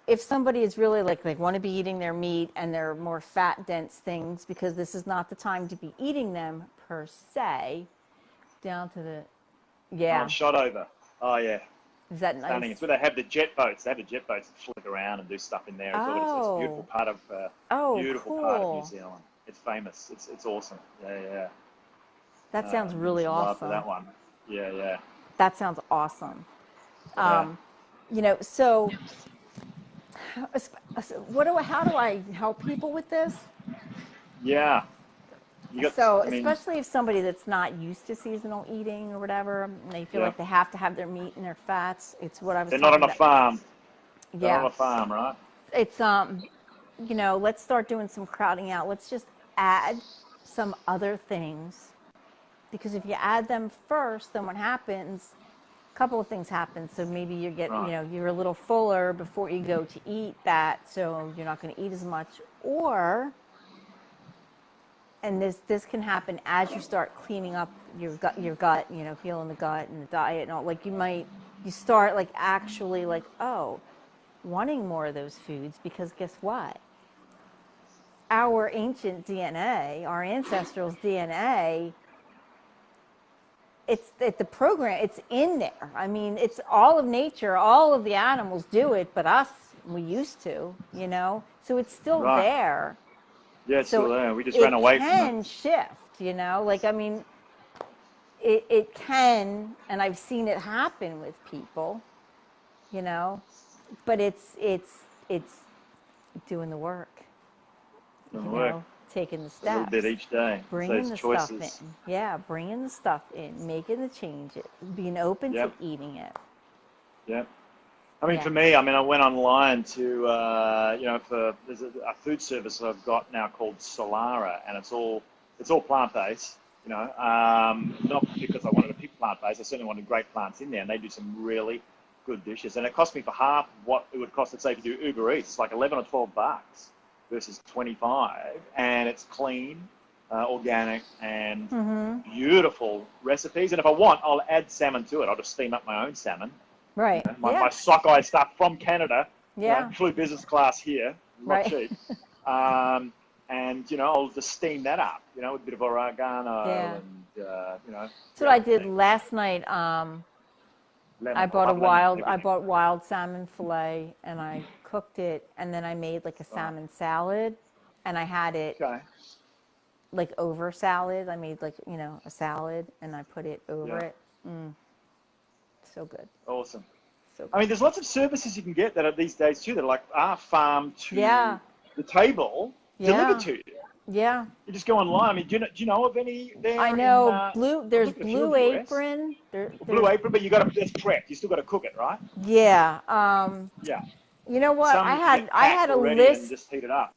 if somebody is really like they want to be eating their meat and they're more fat dense things, because this is not the time to be eating them per se, down to the, Oh, shot over. Oh, yeah. Is that Stunning. nice? It's where they have the jet boats. They have the jet boats that flick around and do stuff in there as well. It's a beautiful part of part of New Zealand. It's famous. It's awesome. Yeah. That sounds really awesome. Love for that one. Yeah. That sounds awesome. Yeah. So how do I help people with this? Yeah. Especially if somebody that's not used to seasonal eating or whatever, and they feel like they have to have their meat and their fats. It's what I was. They're not on a farm. Yeah. They're not on a farm, right? It's let's start doing some crowding out. Let's just add some other things, because if you add them first, then what happens? A couple of things happen. So maybe you get, you're a little fuller before you go to eat that, so you're not going to eat as much, and this can happen as you start cleaning up your gut, healing the gut and the diet and all. Like you start like actually like, wanting more of those foods, because guess what? Our ancient DNA, our ancestrals' DNA, the program, it's in there. I mean, it's all of nature, all of the animals do it, but us, we used to, so it's still there. Yeah, it's still there. We just ran away from it. It can shift, it can, and I've seen it happen with people, but it's doing the work. Taking the steps. A little bit each day. Bringing the stuff in. Yeah, bringing the stuff in, making the changes, being open to eating it. Yep. I mean, for me, I went online to, there's a food service I've got now called Solara, and it's all plant-based, not because I wanted to pick plant-based, I certainly wanted great plants in there, and they do some really good dishes. And it cost me for half what it would cost, let's say, if you do Uber Eats. It's like 11 or 12 bucks versus 25, and it's clean, organic, and beautiful recipes. And if I want, I'll add salmon to it. I'll just steam up my own salmon. Right. My sockeye stuff from Canada. Yeah. Flew business class here, not cheap. And I'll just steam that up, with a bit of oregano and That's what I did last night. I bought wild salmon fillet, and I cooked it, and then I made like a salmon salad, and I had it like over salad. I made like a salad, and I put it over it. So good. Awesome. So good. I mean, there's lots of services you can get that are these days too that are like farm to the table, delivered to you. Yeah. You just go online. I mean, do you know of any there? I know there's Blue Apron. Blue Apron, but it's prepped. You still got to cook it, right? Yeah. Yeah. You know what? Some I had a list. and just heat it up.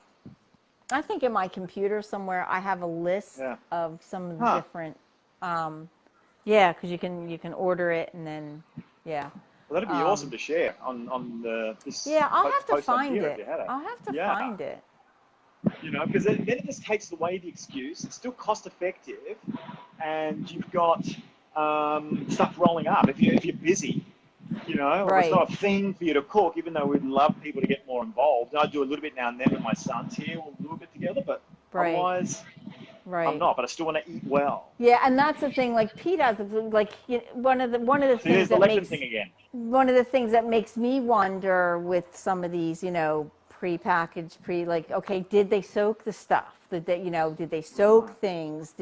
I think in my computer somewhere I have a list of some of the different. Because you can order it, and then Well, that'd be awesome to share on this. Yeah, I'll have to find it. I'll have to find it. Because then it just takes away the excuse. It's still cost effective, and you've got stuff rolling up. If you're busy, it's not a thing for you to cook. Even though we'd love people to get more involved, I do a little bit now and then with my sons here. We'll do a bit together, but otherwise. Right. I'm not, but I still want to eat well. Yeah, and that's the thing. Like Pete has, like one of the things that makes one of the things that makes me wonder with some of these, pre-packaged, okay, did they soak the stuff? Did they soak things?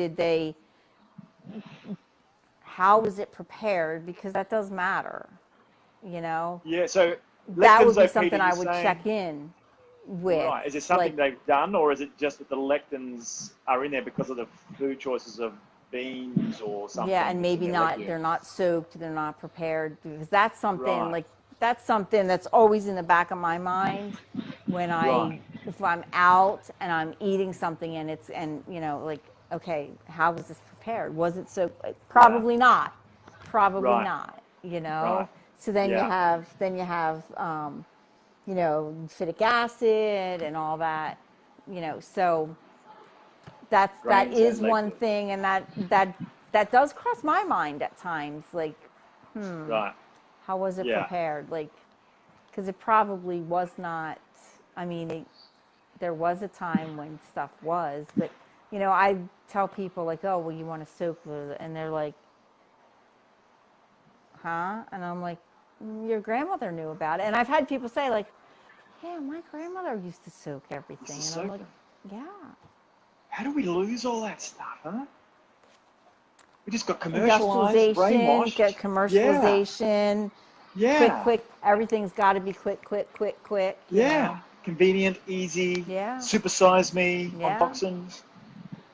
How was it prepared? Because that does matter, Yeah, so that would be something I would check in. with. Right. Is it something Like, they've done, or is it just that the lectins are in there because of the food choices of beans or something? yeah, and that's in maybe their not, legume? they're not soaked, they're not prepared, because that's something, Right. that's something that's always in the back of my mind when Right. if I'm out and I'm eating something and like, okay, how was this prepared? Was it so? Yeah. Probably not. Probably Right. not, Right. So then Yeah. you have, phytic acid and all that, so that Grains is and one legumes. thing, and that does cross my mind at times, like, Right. how was it Yeah. prepared? Like, because it probably was not. I mean, there was a time when stuff was, but I tell people like, oh, well, you want to soak the, and they're like, huh? And I'm like, your grandmother knew about it, and I've had people say like, yeah, my grandmother used to soak everything, Used to and I'm soak like, them. yeah. How do we lose all that stuff, huh? We just got commercialized, Industrialization, get brainwashed. Yeah. commercialization, Yeah. quick. Everything's got to be quick. Yeah. Convenient, easy, Yeah, supersize me yeah, unboxings.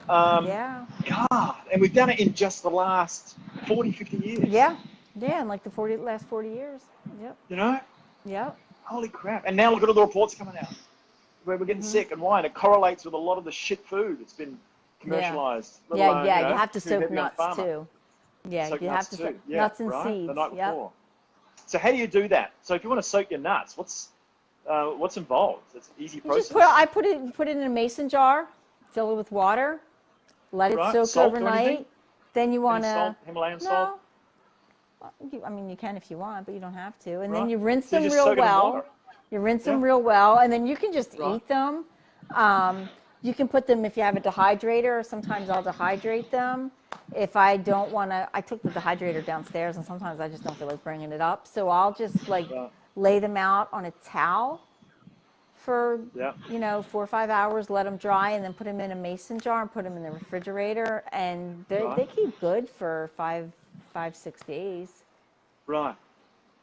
Um, yeah, God, and we've done it in just the last 40, 50 years. yeah, yeah. In like the last 40 years. Yep, You know? yep. Holy crap. And now look at all the reports coming out where we're getting sick and why. And it correlates with a lot of the shit food that's been Yeah, commercialized, let yeah, alone, yeah. You have to too soak heavy on nuts pharma. too. Yeah, Soak you have nuts to too. soak Yeah, nuts and right? The seeds. night Yep. before. So how do you do that? So if you want to soak your nuts, what's involved? It's an easy You just process. put it in a mason jar, fill it with water, let it Right? soak Salt or anything? overnight. Then you want Any to salt? Himalayan salt? no. I mean, you can if you want, but you don't have to. And then Right? you rinse So you them just real soak it in well. water? You rinse Yeah. them real well, and then you can just Right. eat them. You can put them if you have a dehydrator. Sometimes I'll dehydrate them. If I don't want to, I took the dehydrator downstairs, and sometimes I just don't feel like bringing it up. So I'll just like Right. lay them out on a towel for Yeah. 4 or 5 hours, let them dry, and then put them in a mason jar and put them in the refrigerator, and Right. they keep good for 6 days. Right.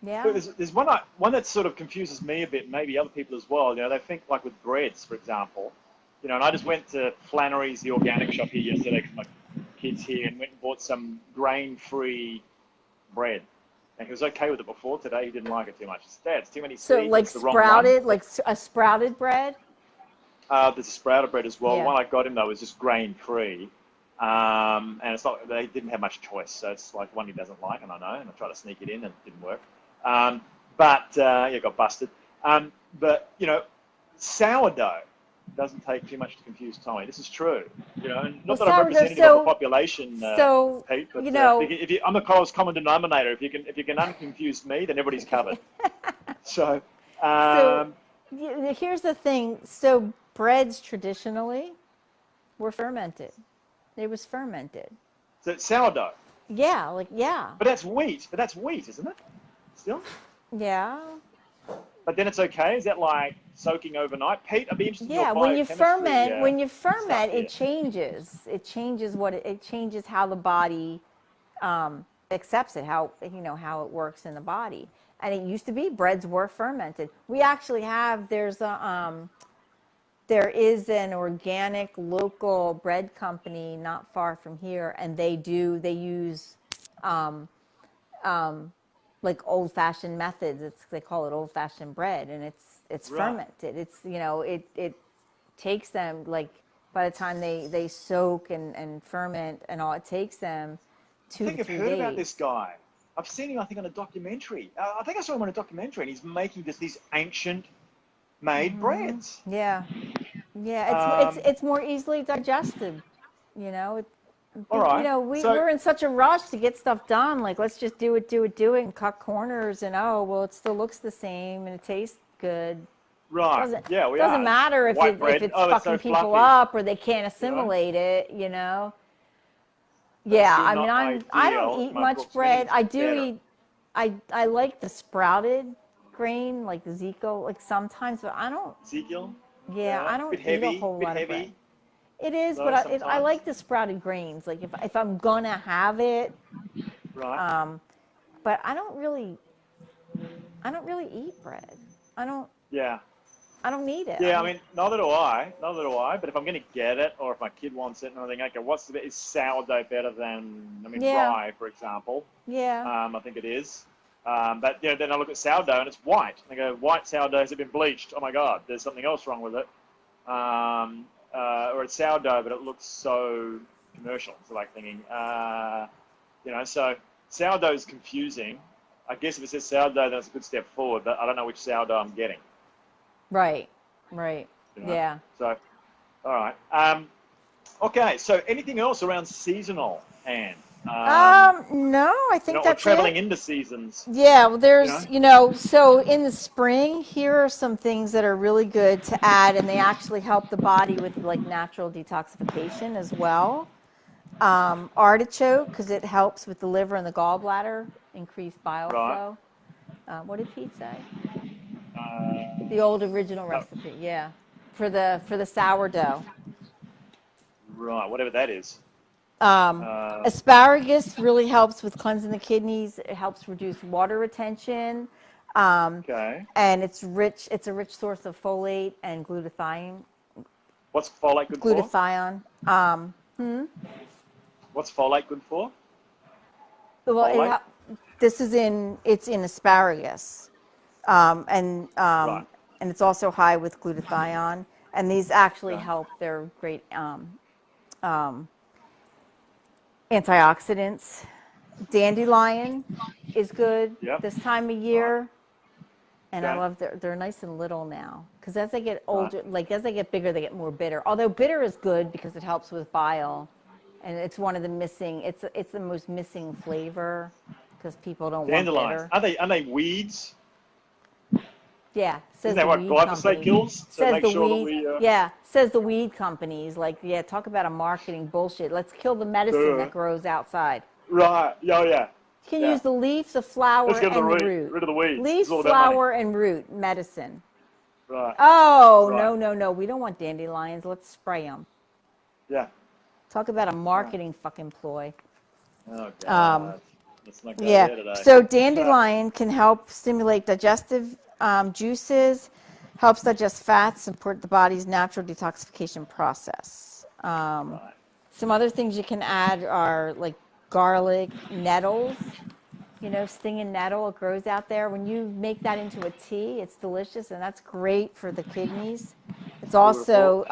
Yeah. But there's one that sort of confuses me a bit, maybe other people as well. They think like with breads, for example. And I just went to Flannery's, the organic shop here yesterday because my kid's here, and went and bought some grain-free bread. And he was okay with it before. Today he didn't like it too much. He said, Dad, it's too many So seeds. like It's the wrong sprouted, one. like a sprouted bread. There's a sprouted bread as well. Yeah. The one I got him though was just grain-free. And it's not, they didn't have much choice. So it's like one he doesn't like, and I know, and I tried to sneak it in and it didn't work. Got busted. But sourdough doesn't take too much to confuse Tommy. This is true. And not that I'm representative of the population, Pete, but I'm the lowest common denominator. If you can unconfuse me, then everybody's covered. So Here's the thing. So breads traditionally were fermented. It was fermented. So it's sourdough. Yeah, yeah. But that's wheat, isn't it? Still? Yeah. But then it's okay. Is that like soaking overnight? Pete, I'd be interested in your Yeah, biochemistry, when you ferment, here. it changes. It changes how the body accepts it, how it works in the body. And it used to be breads were fermented. We actually there is an organic local bread company not far from here, and they use like old-fashioned methods. They call it old-fashioned bread, and it's Right. fermented. It's it takes them, like, by the time they soak and ferment and all, it takes them 2 I to think 3 I've heard days. about this guy. I've seen him, I think, on a documentary. I think I saw him on a documentary, and he's making just these ancient made breads. Yeah, yeah. Um, It's more easily digested. All right. We're in such a rush to get stuff done. Like, let's just do it, and cut corners, and it still looks the same and it tastes good. Right. We doesn't are. matter if White it's bread. fucking so people fluffy. up or they can't assimilate it. Yeah, I mean, I don't eat much bread. I do eat. I like the sprouted grain, like the Zico, like sometimes, but I don't. Ezekiel. Yeah, I don't Bit eat heavy, a whole bit lot heavy. of bread. It is, So but I sometimes. like the sprouted grains. Like if I'm gonna have it, Right. but I don't really eat bread. I don't. Yeah. I don't need it. Yeah, I mean, neither do I. But if I'm going to get it, or if my kid wants it, and I think, okay, is sourdough better than, rye, for example? Yeah. I think it is. But then I look at sourdough and it's white. I go, white sourdoughs have been bleached. Oh my God, there's something else wrong with it. Or it's sourdough, but it looks so commercial. So like thinking, so sourdough is confusing. I guess if it says sourdough, then it's a good step forward. But I don't know which sourdough I'm getting. Right. Yeah. So, all right. Okay. So, anything else around seasonal, Anne? No, I think that's traveling it. into seasons. Yeah, well, there's, so in the spring, here are some things that are really good to add, and they actually help the body with like natural detoxification as well. Artichoke, because it helps with the liver and the gallbladder, increase bile flow. What did Pete say? The old original recipe, yeah, for the sourdough. Right, whatever that is. Asparagus really helps with cleansing the kidneys. It helps reduce water retention. Okay. And it's rich. It's a rich source of folate and glutathione. What's folate good Glutathione. for? What's folate good for? Well, it's in asparagus, and it's also high with glutathione. And these actually help. They're great antioxidants. Dandelion is good this time of year. And I love they're nice and little now, because as they get older, like as they get bigger, they get more bitter. Although bitter is good because it helps with bile, and it's one of the missing. It's the most missing flavor because people don't want bitter. Are they weeds? Yeah, says Isn't that what glyphosate kills? So make sure that we says the weed companies. Like, talk about a marketing bullshit. Let's kill the medicine that grows outside. Right. Yeah. You can use the leaf, the flower, and the root. Rid of the weeds. Leaf, flower, and root medicine. Right. Oh, no. We don't want dandelions. Let's spray them. Yeah. Talk about a marketing fucking ploy. Oh, God. Let's not go there today. So dandelion can help stimulate digestive juices, helps digest fats, support the body's natural detoxification process. Some other things you can add are like garlic, nettles, stinging nettle, it grows out there. When you make that into a tea, it's delicious, and that's great for the kidneys. It's also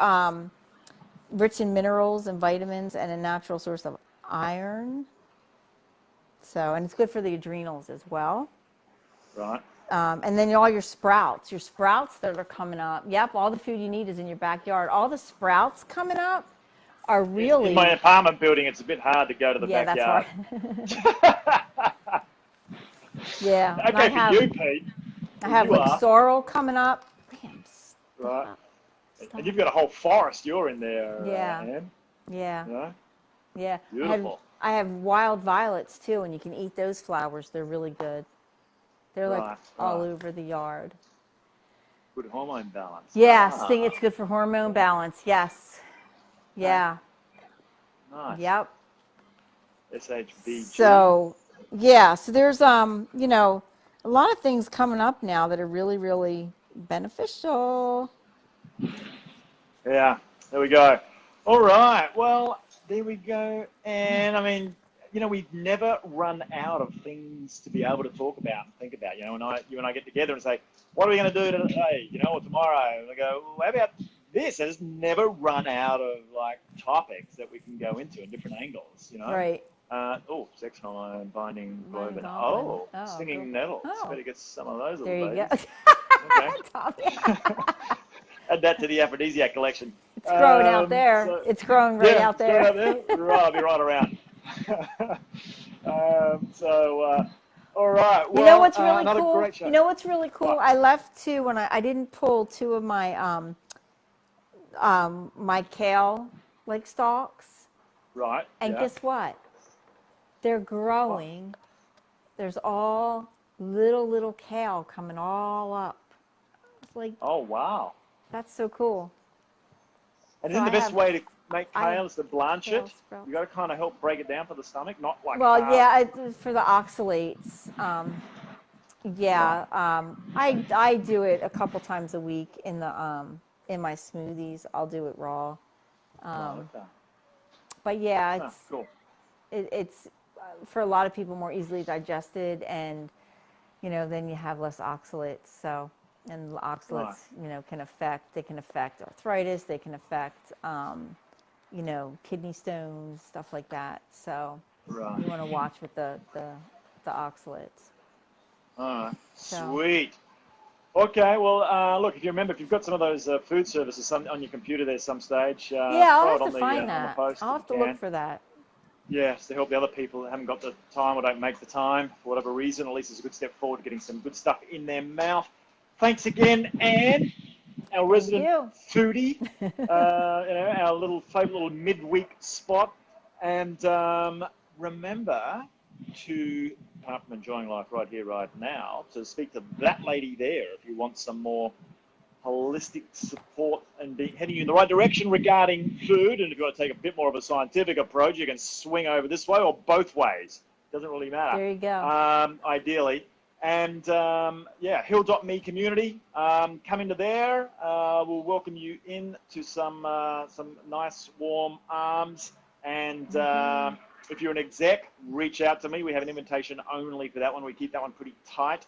rich in minerals and vitamins and a natural source of iron. So, and it's good for the adrenals as well. Right. And then all your sprouts that are coming up. Yep, all the food you need is in your backyard. All the sprouts coming up are really... In my apartment building, it's a bit hard to go to the backyard. That's right. Yeah. Okay, for you, Pete. I have like sorrel coming up. Right. And you've got a whole forest you're in there, Anne. Yeah. Yeah. Beautiful. I have wild violets too, and you can eat those flowers. They're really good. They're like all over the yard. Good hormone balance. Yeah, it's good for hormone balance. Yes. Yeah. Nice. Yep. SHBG. So there's a lot of things coming up now that are really, really beneficial. Yeah, there we go. All right, well, there we go. And I mean, we never run out of things to be able to talk about and think about. You and I get together and say, what are we going to do today, or tomorrow? And I go, well, how about this? I just never run out of like topics that we can go into in different angles, Right. Sex hormone, binding globin. Stinging cool. nettles. Better get some of those. There you go. Okay. Add that to the aphrodisiac collection. It's growing out there. It's growing right out there. Right out there. Right, I'll be right around. All right. Well, you know what's really cool? Great show. You know what's really cool? What? I left two when I didn't pull two of my my kale stalks. Right. And guess what? They're growing. What? There's all little kale coming all up. It's like, oh wow. That's so cool. And isn't the best way to make kale is to blanch it? You got to kind of help break it down for the stomach, not like. Well, for the oxalates, Yeah, I do it a couple times a week in my smoothies. I'll do it raw. Okay. But yeah, Ah, cool. it's for a lot of people more easily digested, and then you have less oxalates. So, and the Right. oxalates, they can affect arthritis, they can affect kidney stones, stuff like that. So Right. you want to watch with the oxalates. All right. So Sweet. Okay, well, look, if you remember, if you've got some of those food services on your computer there some stage, yeah, I'll throw have it to find on the that. post I'll if have to you look can. for that. Yes, to help the other people that haven't got the time or don't make the time for whatever reason. At least it's a good step forward, getting some good stuff in their mouth. Thanks again, Anne, our Thank resident you. foodie, our little favorite little midweek spot. And remember to come up and enjoying life right here, right now, to speak to that lady there if you want some more holistic support and heading you in the right direction regarding food. And if you want to take a bit more of a scientific approach, you can swing over this way or both ways. Doesn't really matter. There you go. Ideally. And yeah, Hill.me community, come into there. We'll welcome you into some nice warm arms. And if you're an exec, reach out to me. We have an invitation only for that one. We keep that one pretty tight.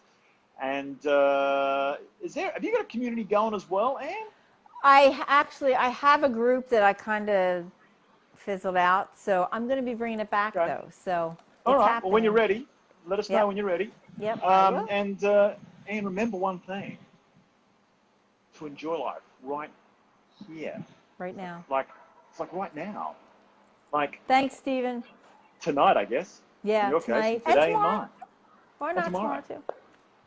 And have you got a community going as well, Anne? I have a group that I kind of fizzled out, so I'm going to be bringing it back though. So all right. happening. Well, when you're ready, let us know when you're ready. Yep. I will. And remember one thing: to enjoy life right here, right now. It's like right now, like thanks, Stephen. tonight, I guess. Yeah, in your tonight. case, today and tomorrow. and mine. Why not tomorrow too?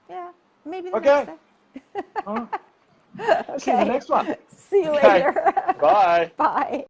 Yeah, maybe the Okay. next day. All right. Okay. See you in the next one. See you later. Bye. Bye.